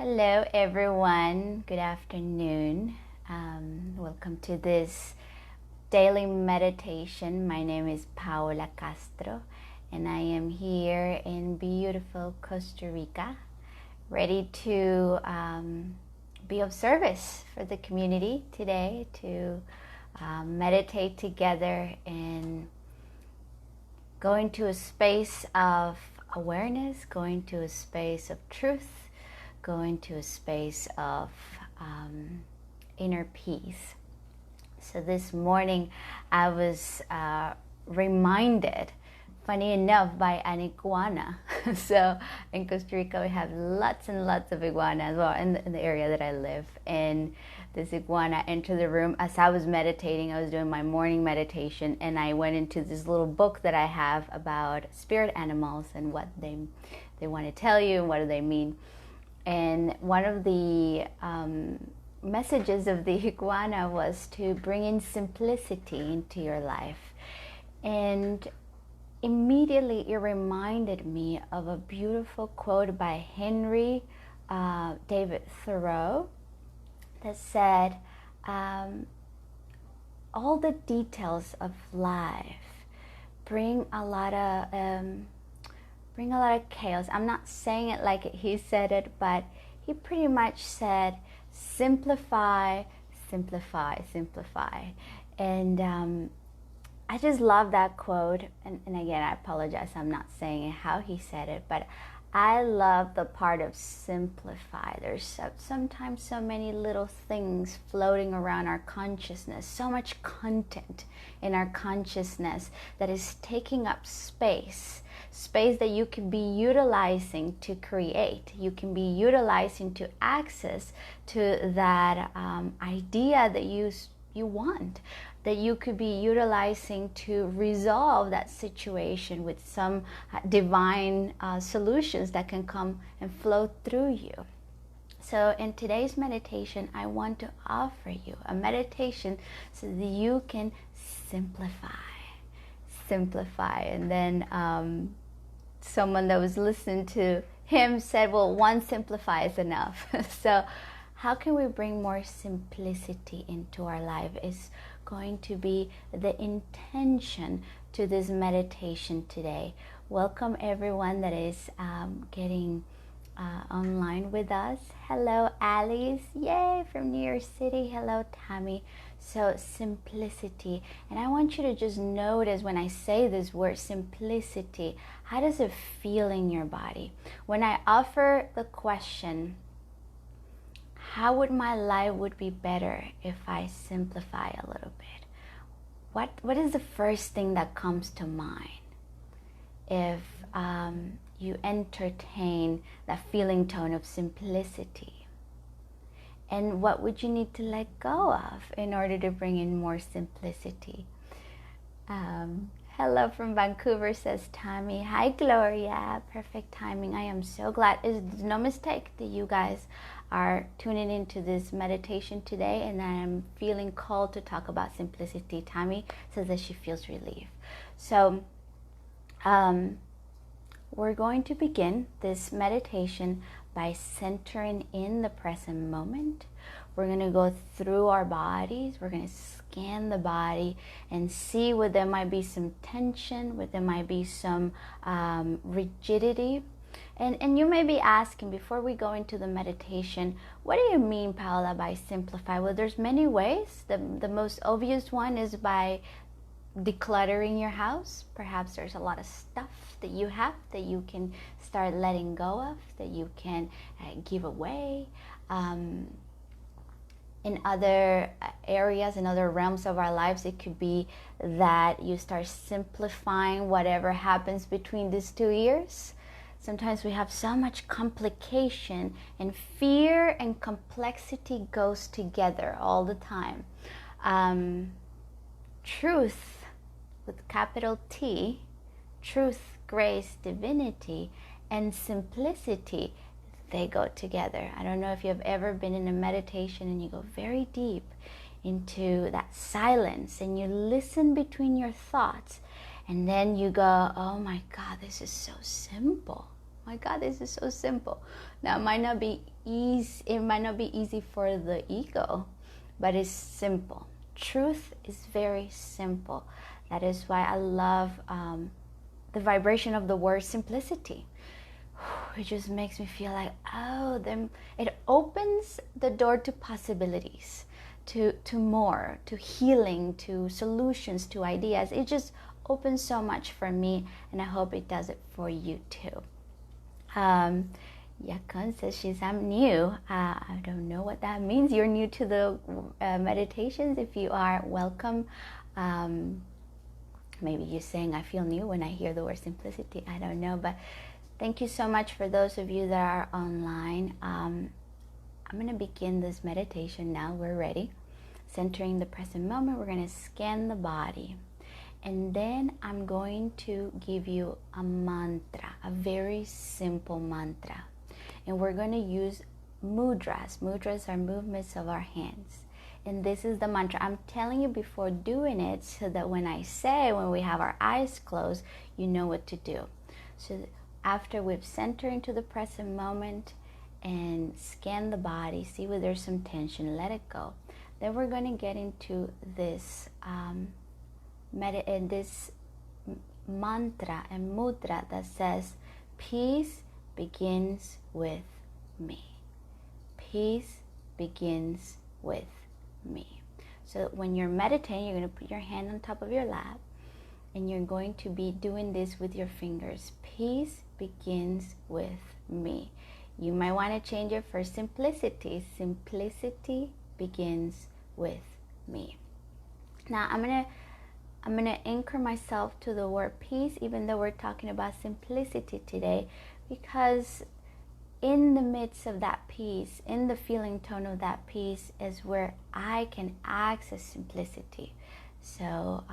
Hello, everyone. Good afternoon. Welcome to this daily meditation. My name is Paola Castro, and I am here in beautiful Costa Rica, ready to be of service for the community today, to meditate together and go into a space of awareness, go into a space of truth, go into a space of inner peace. So this morning I was reminded, funny enough, by an iguana. So in Costa Rica we have lots and lots of iguanas, well, in the area that I live. And this iguana entered the room as I was meditating. I was doing my morning meditation, and I went into this little book that I have about spirit animals and what they want to tell you and what do they mean. And one of the messages of the iguana was to bring in simplicity into your life. And immediately it reminded me of a beautiful quote by Henry David Thoreau that said, all the details of life bring a lot of chaos. I'm not saying it like he said it, but he pretty much said, simplify, simplify, simplify. And I just love that quote. And again, I apologize, I'm not saying how he said it, but I love the part of simplify. There's sometimes so many little things floating around our consciousness, so much content in our consciousness that is taking up space that you can be utilizing to create. You can be utilizing to access to that idea that you want, that you could be utilizing to resolve that situation with some divine solutions that can come and flow through you. So in today's meditation, I want to offer you a meditation so that you can simplify. And then someone that was listening to him said, well, one simplify is enough. So how can we bring more simplicity into our life is going to be the intention to this meditation today. Welcome everyone that is getting online with us. Hello Alice, yay, from New York City. Hello Tammy. So simplicity, and I want you to just notice when I say this word simplicity, how does it feel in your body? When I offer the question, how would my life would be better if I simplify a little bit? What is the first thing that comes to mind if you entertain that feeling tone of simplicity? And what would you need to let go of in order to bring in more simplicity? Hello from Vancouver, says Tammy. Hi Gloria, perfect timing. I am so glad. It's no mistake that you guys are tuning into this meditation today, and I am feeling called to talk about simplicity. Tammy says that she feels relief. So we're going to begin this meditation by centering in the present moment. We're going to go through our bodies. We're going to scan the body and see where there might be some tension, where there might be some rigidity. And you may be asking, before we go into the meditation, what do you mean, Paola, by simplify? Well, there's many ways. The most obvious one is by decluttering your house. Perhaps there's a lot of stuff that you have that you can start letting go of, that you can give away. In other areas, in other realms of our lives, it could be that you start simplifying whatever happens between these 2 ears. Sometimes we have so much complication, and fear and complexity goes together all the time. Truth, with capital T, truth, grace, divinity, and simplicity, they go together. I don't know if you've ever been in a meditation and you go very deep into that silence and you listen between your thoughts, and then you go, oh my God, this is so simple. My God, this is so simple. Now, it might not be easy, it might not be easy for the ego, but it's simple. Truth is very simple. That is why I love the vibration of the word simplicity. It just makes me feel like, oh, then it opens the door to possibilities, to more, to healing, to solutions, to ideas. It just opens so much for me, and I hope it does it for you too. Yakun says I'm new. I don't know what that means. You're new to the meditations. If you are, welcome. Maybe you're saying I feel new when I hear the word simplicity. I don't know, but thank you so much for those of you that are online. I'm going to begin this meditation now. We're ready. Centering the present moment, we're going to scan the body. And then I'm going to give you a mantra, a very simple mantra. And we're going to use mudras. Mudras are movements of our hands. And this is the mantra. I'm telling you before doing it so that when we have our eyes closed, you know what to do. So after we've centered into the present moment and scan the body, see where there's some tension, let it go. Then we're going to get into this this mantra and mudra that says, peace begins with me. Peace begins with me. So when you're meditating, you're going to put your hand on top of your lap, and you're going to be doing this with your fingers. Peace begins with me. You might want to change it for simplicity. Simplicity begins with me. Now I'm gonna anchor myself to the word peace, even though we're talking about simplicity today, because in the midst of that peace, in the feeling tone of that peace, is where I can access simplicity. So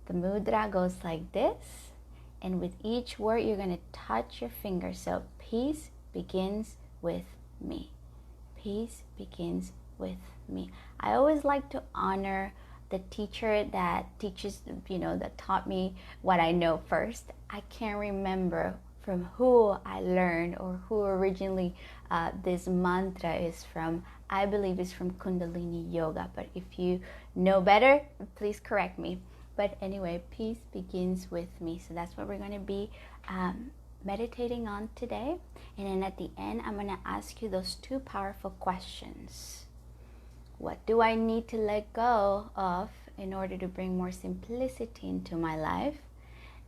the mudra goes like this, and with each word you're going to touch your finger. So peace begins with me. Peace begins with me. I always like to honor the teacher that teaches, that taught me what I know first. I can't remember from who I learned or who originally this mantra is from. I believe it's from Kundalini Yoga, but if you know better, please correct me. But anyway, peace begins with me. So that's what we're going to be meditating on today. And then at the end, I'm going to ask you those two powerful questions. What do I need to let go of in order to bring more simplicity into my life?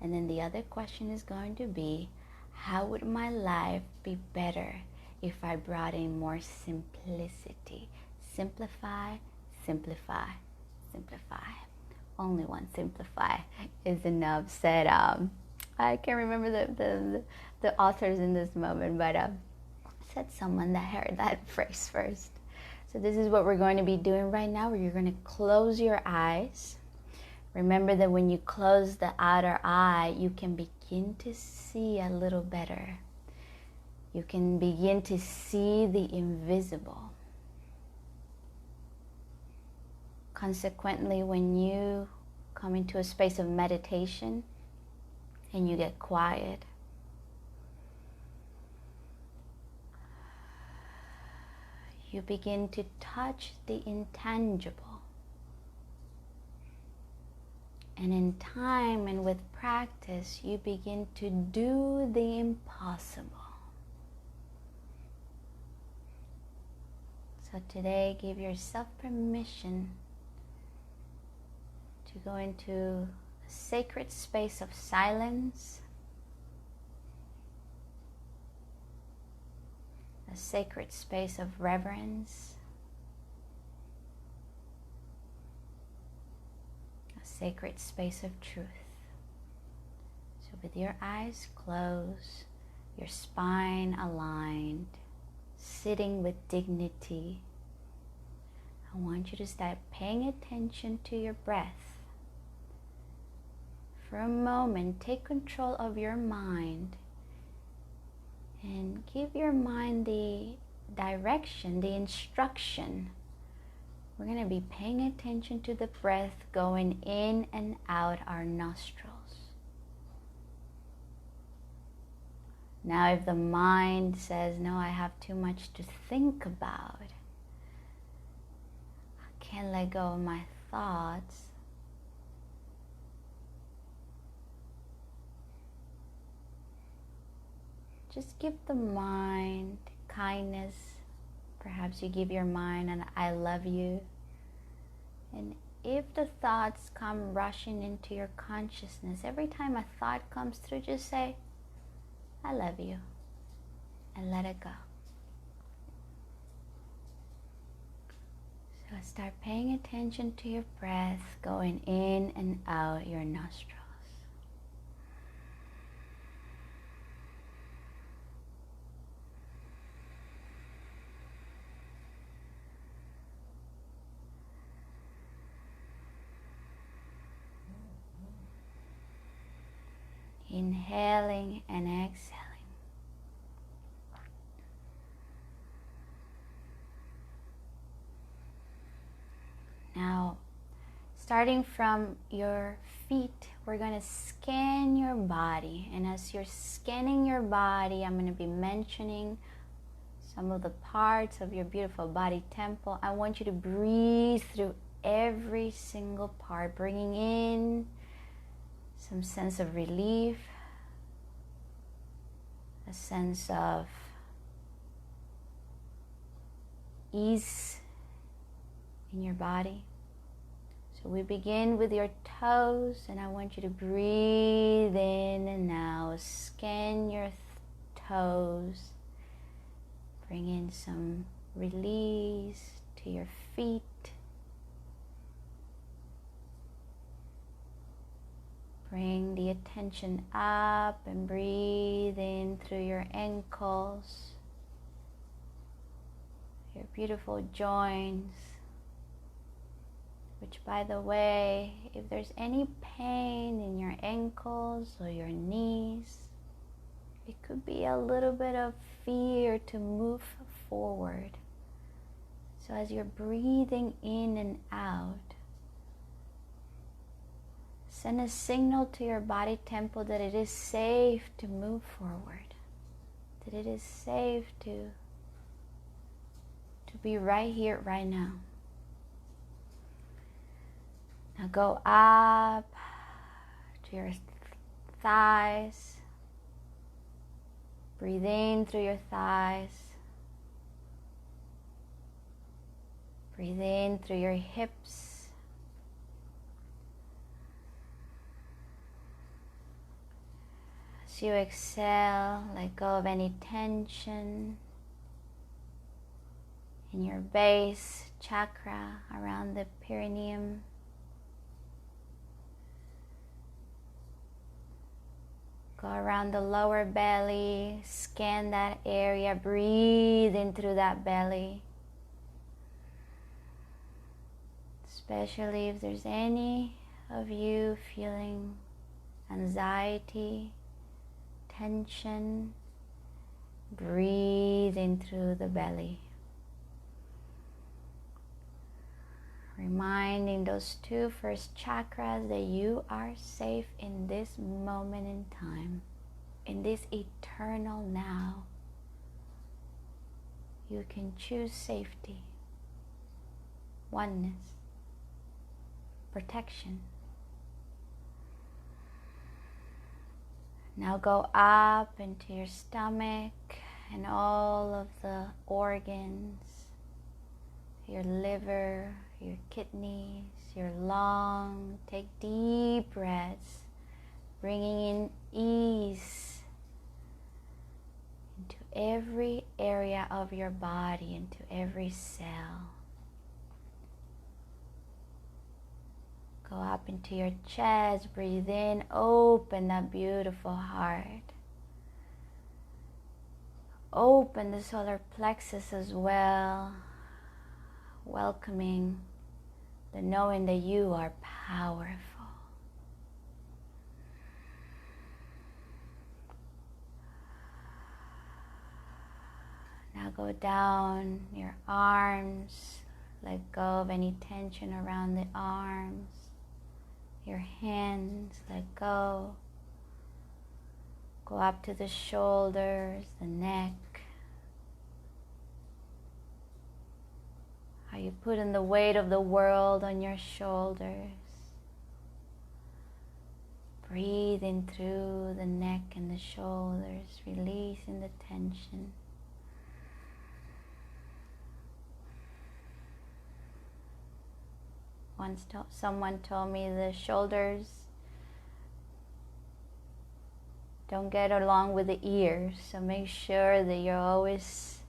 And then the other question is going to be, how would my life be better if I brought in more simplicity? Simplify, simplify, simplify. Only one simplify is enough, said, I can't remember the authors in this moment, but said someone that heard that phrase first. So this is what we're going to be doing right now, where you're going to close your eyes. Remember that when you close the outer eye, you can begin to see a little better. You can begin to see the invisible. Consequently, when you come into a space of meditation and you get quiet, you begin to touch the intangible. And in time and with practice, you begin to do the impossible. So today, give yourself permission to go into a sacred space of silence, a sacred space of reverence, a sacred space of truth. So with your eyes closed, your spine aligned, sitting with dignity, I want you to start paying attention to your breath. For a moment, take control of your mind and give your mind the direction, the instruction. We're going to be paying attention to the breath going in and out our nostrils. Now if the mind says, no, I have too much to think about, I can't let go of my thoughts, just give the mind kindness. Perhaps you give your mind an I love you. And if the thoughts come rushing into your consciousness, every time a thought comes through, just say, I love you, and let it go. So start paying attention to your breath going in and out your nostrils. Inhaling and exhaling. Now, starting from your feet, we're going to scan your body. And as you're scanning your body, I'm going to be mentioning some of the parts of your beautiful body temple. I want you to breathe through every single part, bringing in some sense of relief, a sense of ease in your body. So we begin with your toes, and I want you to breathe in and now scan your toes. Bring in some release to your feet. Bring the attention up and breathe in through your ankles, your beautiful joints, which, by the way, if there's any pain in your ankles or your knees, it could be a little bit of fear to move forward. So as you're breathing in and out, send a signal to your body temple that it is safe to move forward, that it is safe to be right here, right now. Now go up to your thighs. Breathe in through your thighs. Breathe in through your hips. As you exhale, let go of any tension in your base chakra around the perineum. Go around the lower belly, scan that area, breathe in through that belly. Especially if there's any of you feeling anxiety, tension, breathe in through the belly. Reminding those two first chakras that you are safe in this moment in time, in this eternal now. You can choose safety, oneness, protection. Now go up into your stomach and all of the organs, your liver, your kidneys, your lungs. Take deep breaths, bringing in ease into every area of your body, into every cell. Go up into your chest, breathe in, open that beautiful heart. Open the solar plexus as well, welcoming the knowing that you are powerful. Now go down your arms, let go of any tension around the arms. Your hands, let go. Go up to the shoulders, the neck. How you put in the weight of the world on your shoulders. Breathing through the neck and the shoulders, releasing the tension. Once someone told me the shoulders don't get along with the ears, so make sure that you're always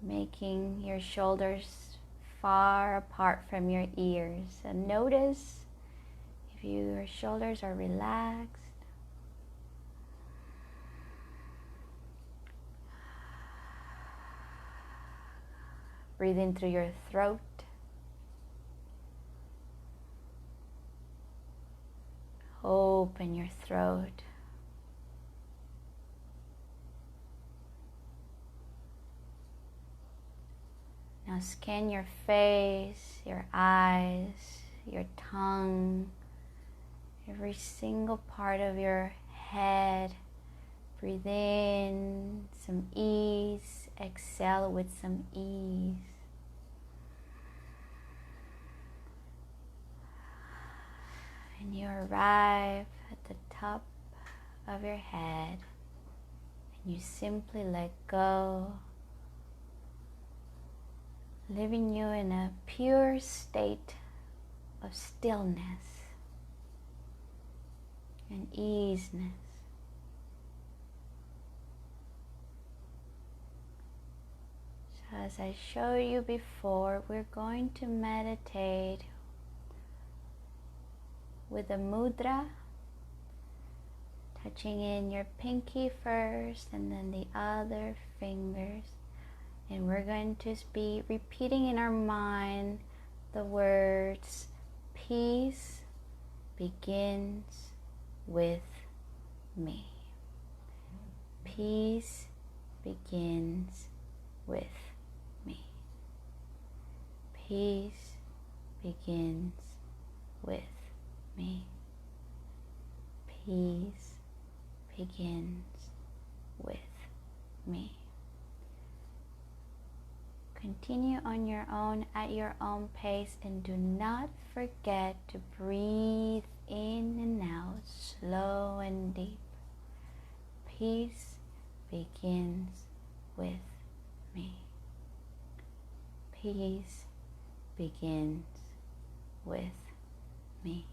making your shoulders far apart from your ears. And notice if your shoulders are relaxed. Breathing through your throat. Open your throat. Now scan your face, your eyes, your tongue, every single part of your head. Breathe in some ease, exhale with some ease. And you arrive at the top of your head and you simply let go, leaving you in a pure state of stillness and easiness. So as I showed you before, we're going to meditate with a mudra, touching in your pinky first and then the other fingers. And we're going to be repeating in our mind the words, peace begins with me. Peace begins with me. Peace begins with me. Peace begins with me. Continue on your own, at your own pace, and do not forget to breathe in and out, slow and deep. Peace begins with me. Peace begins with me.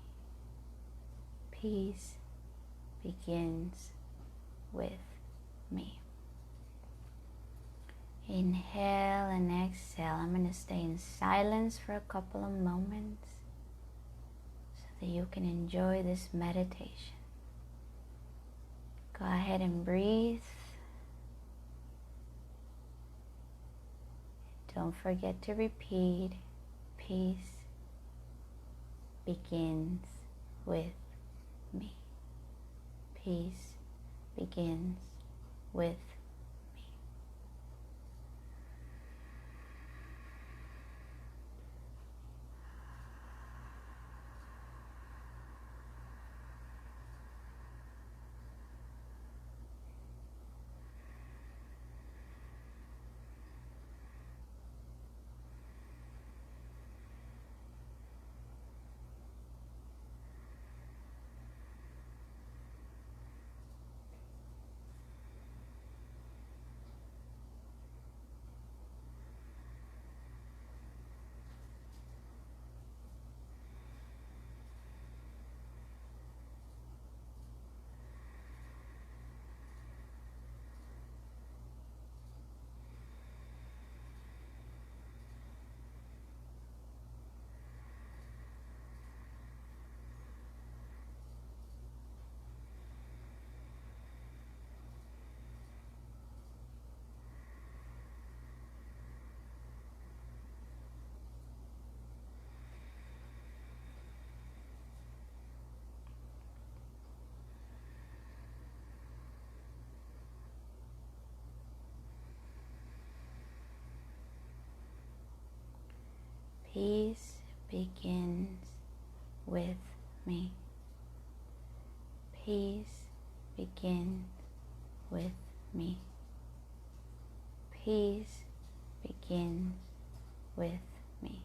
Peace begins with me. Inhale and exhale. I'm going to stay in silence for a couple of moments so that you can enjoy this meditation. Go ahead and breathe. Don't forget to repeat, peace begins with me. Peace begins with me. Peace begins with me. Peace begins with me. Peace begins with me.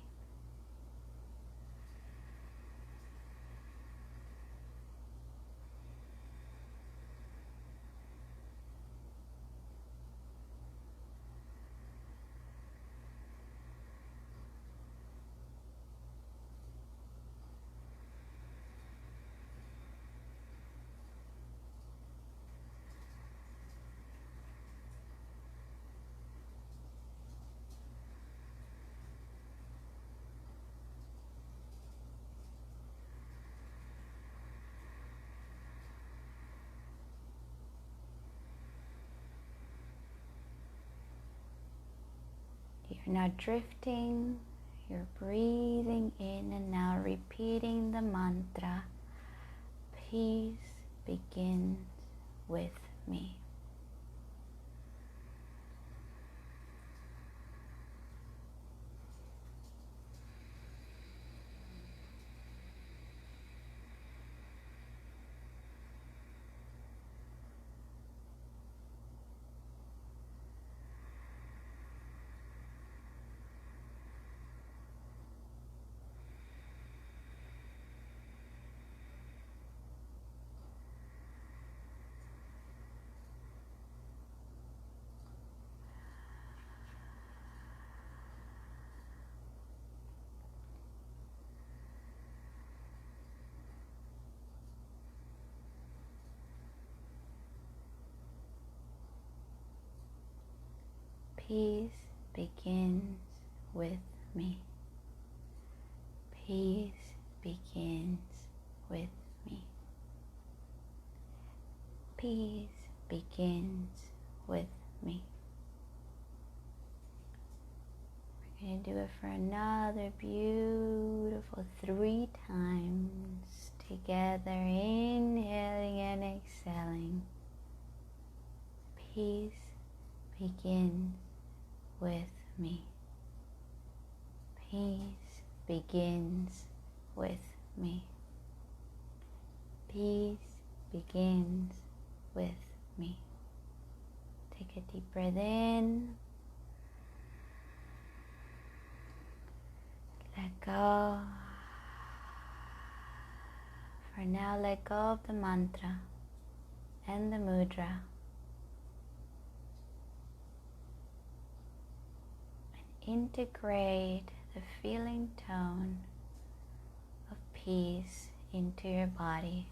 You're not drifting, you're breathing in and out, repeating the mantra, peace begins with me. Peace begins with me. Peace begins with me. Peace begins with me. We're going to do it for another beautiful 3 times together, inhaling and exhaling. Peace begins with me. Peace begins with me. Peace begins with me. Take a deep breath in. Let go. For now, let go of the mantra and the mudra. Integrate the feeling tone of peace into your body.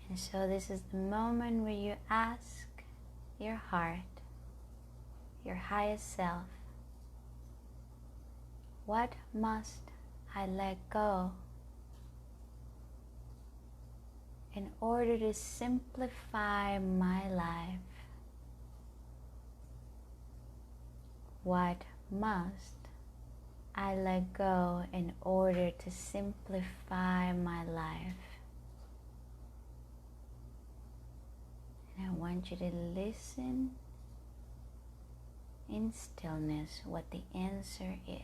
And so this is the moment where you ask your heart, your highest self, what must I let go in order to simplify my life? What must I let go in order to simplify my life? And I want you to listen in stillness what the answer is.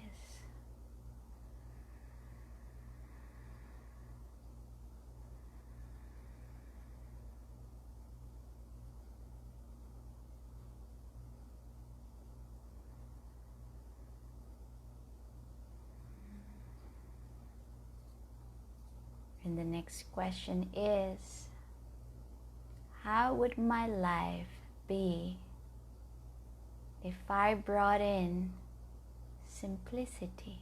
And the next question is, how would my life be if I brought in simplicity?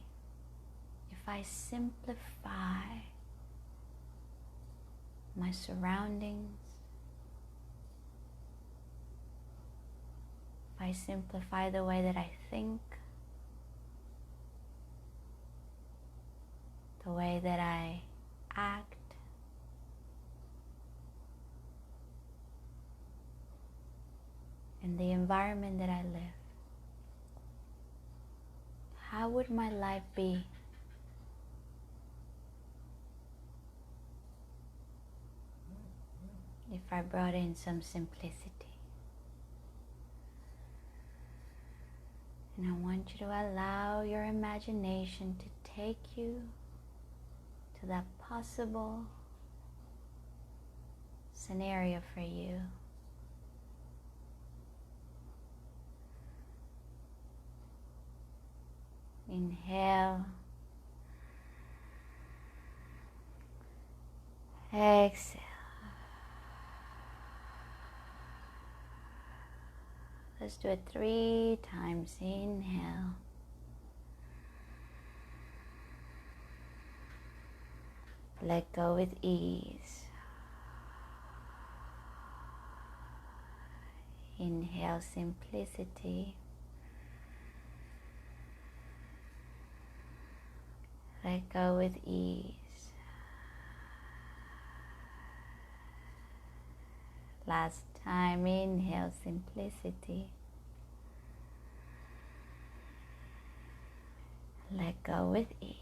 If I simplify my surroundings, if I simplify the way that I think, the way that I act, and the environment that I live, how would my life be? If I brought in some simplicity. And I want you to allow your imagination to take you to that possible scenario for you. Inhale. Exhale. Let's do it 3 times. Inhale. Let go with ease. Inhale, simplicity. Let go with ease. Last time, inhale, simplicity. Let go with ease.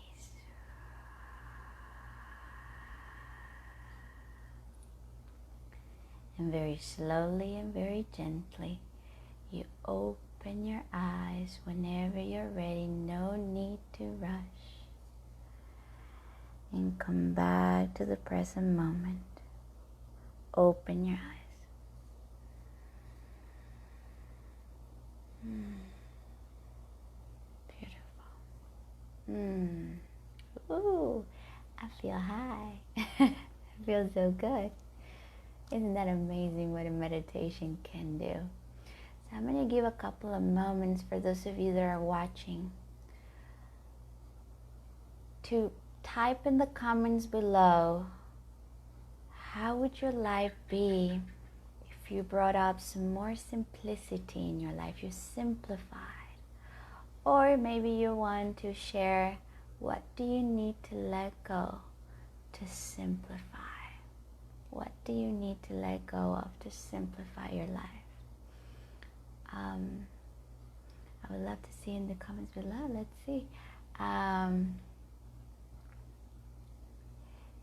And very slowly and very gently, you open your eyes whenever you're ready. No need to rush. And come back to the present moment. Open your eyes. Beautiful. Ooh, I feel high. I feel so good. Isn't that amazing what a meditation can do? So I'm going to give a couple of moments for those of you that are watching to type in the comments below, how would your life be if you brought up some more simplicity in your life? You simplified. Or maybe you want to share, what do you need to let go to simplify? What do you need to let go of to simplify your life? I would love to see in the comments below. Let's see.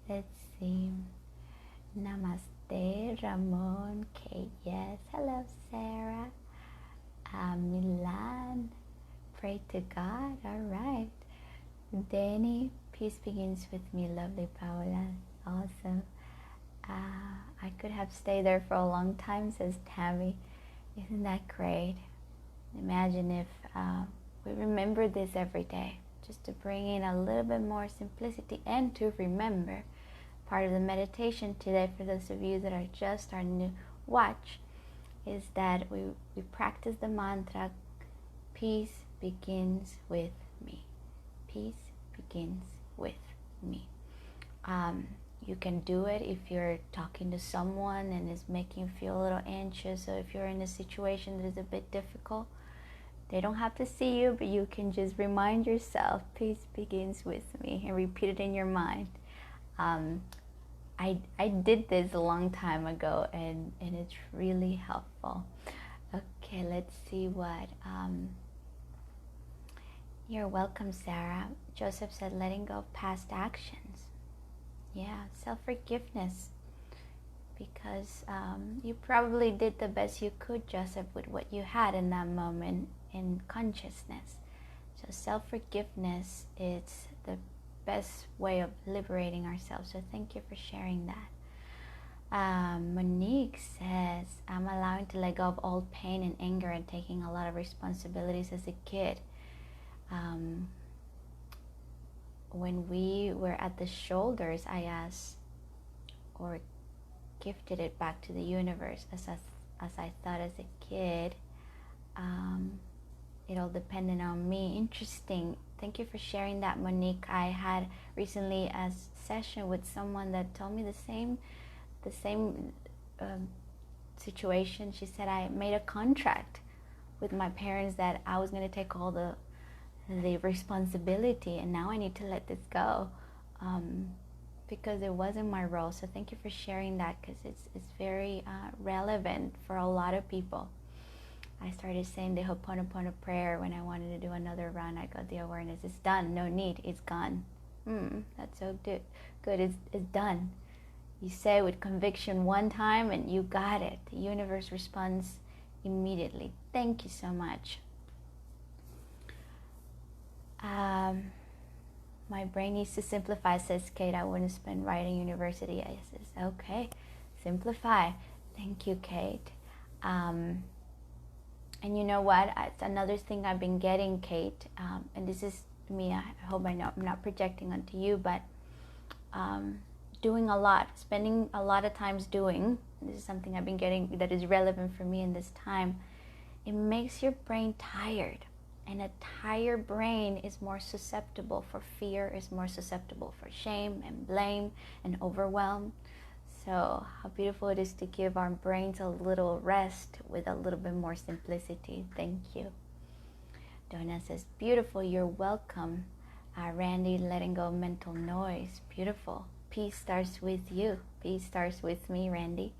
Let's see. Namaste, Ramon, Kate, yes. Hello, Sarah. Milan, pray to God. All right. Danny, peace begins with me. Lovely, Paola. Awesome. I could have stayed there for a long time, says Tammy. Isn't that great? Imagine if we remember this every day, just to bring in a little bit more simplicity and to remember. Part of the meditation today, for those of you that are just starting to watch, is that we practice the mantra, peace begins with me. Peace begins with me. You can do it if you're talking to someone and it's making you feel a little anxious, or if you're in a situation that is a bit difficult. They don't have to see you, but you can just remind yourself, peace begins with me, and repeat it in your mind. I did this a long time ago, and it's really helpful. Okay, let's see what... You're welcome, Sarah. Joseph said, letting go of past actions. Yeah, self-forgiveness. Because you probably did the best you could, Joseph, with what you had in that moment in consciousness. So self-forgiveness is the best way of liberating ourselves. So thank you for sharing that. Monique says, I'm allowing to let go of old pain and anger and taking a lot of responsibilities as a kid. When we were at the shoulders, I asked or gifted it back to the universe as I thought as a kid. It all depended on me. Interesting. Thank you for sharing that, Monique. I had recently a session with someone that told me the same situation. She said, I made a contract with my parents that I was going to take all the responsibility, and now I need to let this go, because it wasn't my role. So thank you for sharing that, because it's very relevant for a lot of people. I started saying the Ho'oponopono prayer when I wanted to do another run. I got the awareness, it's done, no need, it's gone. That's so good. It's done. You say with conviction one time and you got it. The universe responds immediately. Thank you so much. My brain needs to simplify, says Kate. I wouldn't spend writing university. I says, okay, simplify. Thank you, Kate. And you know what? It's another thing I've been getting, Kate, and this is me. I hope I'm not projecting onto you, but doing a lot, spending a lot of times doing. This is something I've been getting that is relevant for me in this time. It makes your brain tired. And a tired brain is more susceptible for fear, is more susceptible for shame and blame and overwhelm. So how beautiful it is to give our brains a little rest with a little bit more simplicity. Thank you. Donna says, beautiful, you're welcome. Randy, letting go of mental noise. Beautiful. Peace starts with you. Peace starts with me, Randy.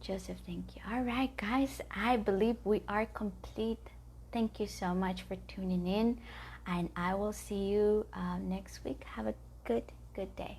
Joseph, thank you. All right, guys, I believe we are complete. Thank you so much for tuning in, and I will see you next week. Have a good day.